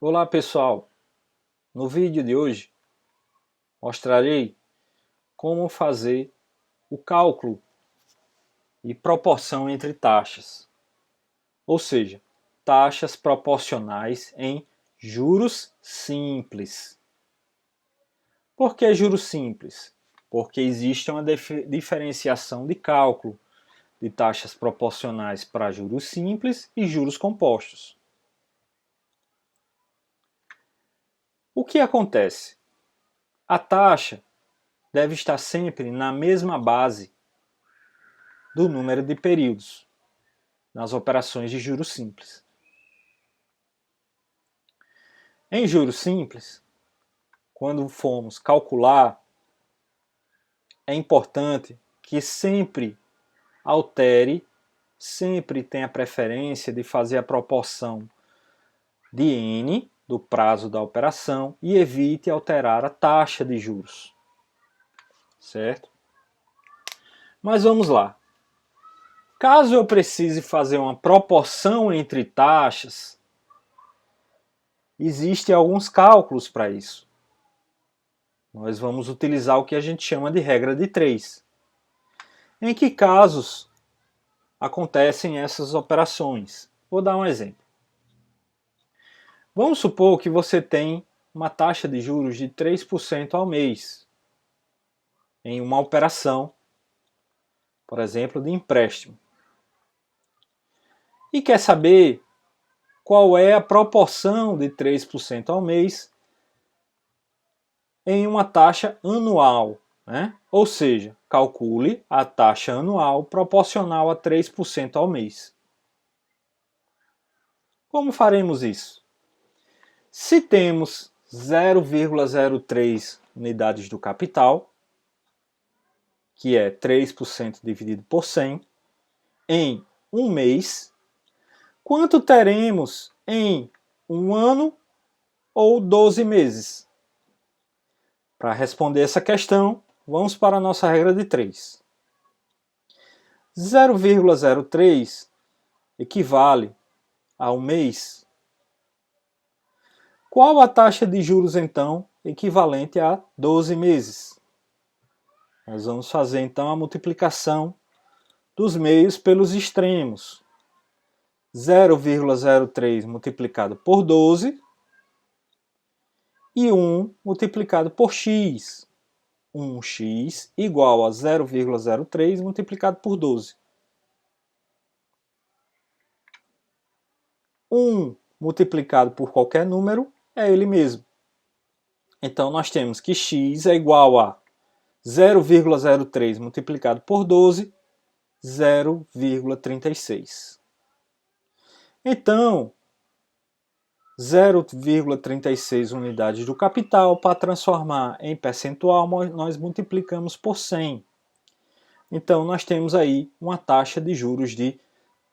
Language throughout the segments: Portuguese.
Olá pessoal, no vídeo de hoje mostrarei como fazer o cálculo e proporção entre taxas, ou seja, taxas proporcionais em juros simples. Por que juros simples? Porque existe uma diferenciação de cálculo de taxas proporcionais para juros simples e juros compostos. O que acontece? A taxa deve estar sempre na mesma base do número de períodos nas operações de juros simples. Em juros simples, quando formos calcular, é importante que sempre tenha a preferência de fazer a proporção de N, do prazo da operação, e evite alterar a taxa de juros. Certo? Mas vamos lá. Caso eu precise fazer uma proporção entre taxas, existem alguns cálculos para isso. Nós vamos utilizar o que a gente chama de regra de 3. Em que casos acontecem essas operações? Vou dar um exemplo. Vamos supor que você tem uma taxa de juros de 3% ao mês em uma operação, por exemplo, de empréstimo. E quer saber qual é a proporção de 3% ao mês em uma taxa anual, né? Ou seja, calcule a taxa anual proporcional a 3% ao mês. Como faremos isso? Se temos 0,03 unidades do capital, que é 3% dividido por 100, em um mês, quanto teremos em um ano ou 12 meses? Para responder essa questão, vamos para a nossa regra de 3. 0,03 equivale a um mês. Qual a taxa de juros, então, equivalente a 12 meses? Nós vamos fazer, então, a multiplicação dos meios pelos extremos. 0,03 multiplicado por 12 e 1 multiplicado por x. 1x igual a 0,03 multiplicado por 12. 1 multiplicado por qualquer número é ele mesmo. Então, nós temos que x é igual a 0,03 multiplicado por 12, 0,36. Então, 0,36 unidades do capital, para transformar em percentual, nós multiplicamos por 100. Então, nós temos aí uma taxa de juros de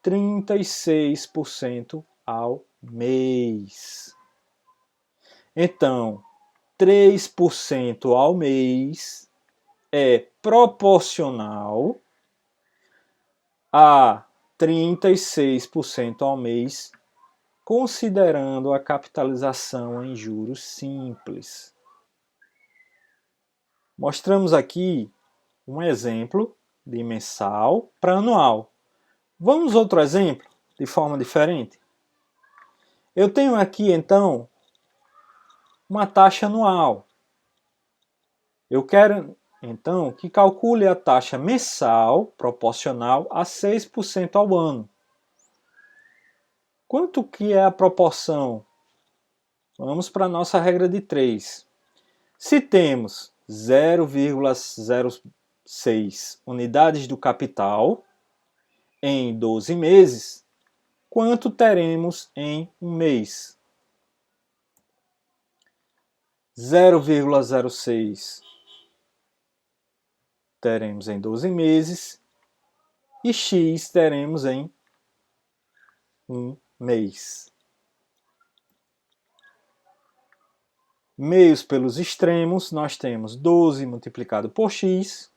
36% ao mês. Então, 3% ao mês é proporcional a 36% ao mês, considerando a capitalização em juros simples. Mostramos aqui um exemplo de mensal para anual. Vamos outro exemplo, de forma diferente? Eu tenho aqui, então, uma taxa anual. Eu quero, então, que calcule a taxa mensal proporcional a 6% ao ano. Quanto que é a proporção? Vamos para a nossa regra de 3. Se temos 0,06 unidades do capital em 12 meses, quanto teremos em um mês? 0,06 teremos em 12 meses e x teremos em um mês. Meios pelos extremos, nós temos 12 multiplicado por x,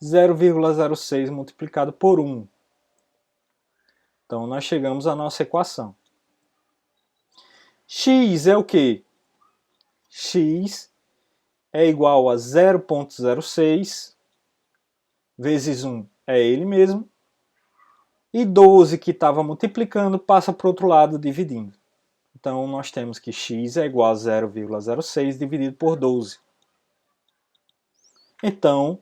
0,06 multiplicado por 1. Então, nós chegamos à nossa equação. X é o quê? X é igual a 0,06 vezes 1 é ele mesmo. E 12 que estava multiplicando passa para o outro lado dividindo. Então, nós temos que x é igual a 0,06 dividido por 12. Então,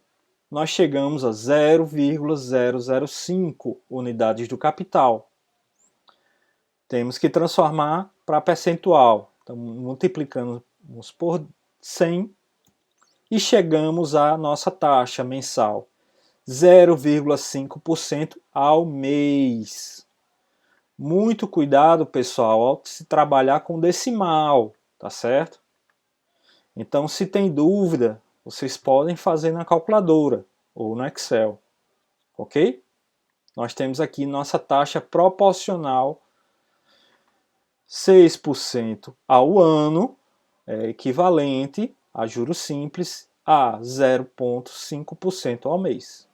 nós chegamos a 0,005 unidades do capital. Temos que transformar para percentual. Então, multiplicamos por 100 e chegamos à nossa taxa mensal. 0,5% ao mês. Muito cuidado, pessoal, ao se trabalhar com decimal, tá certo? Então, se tem dúvida, vocês podem fazer na calculadora ou no Excel, ok? Nós temos aqui nossa taxa proporcional, 6% ao ano, é equivalente a juros simples a 0,5% ao mês.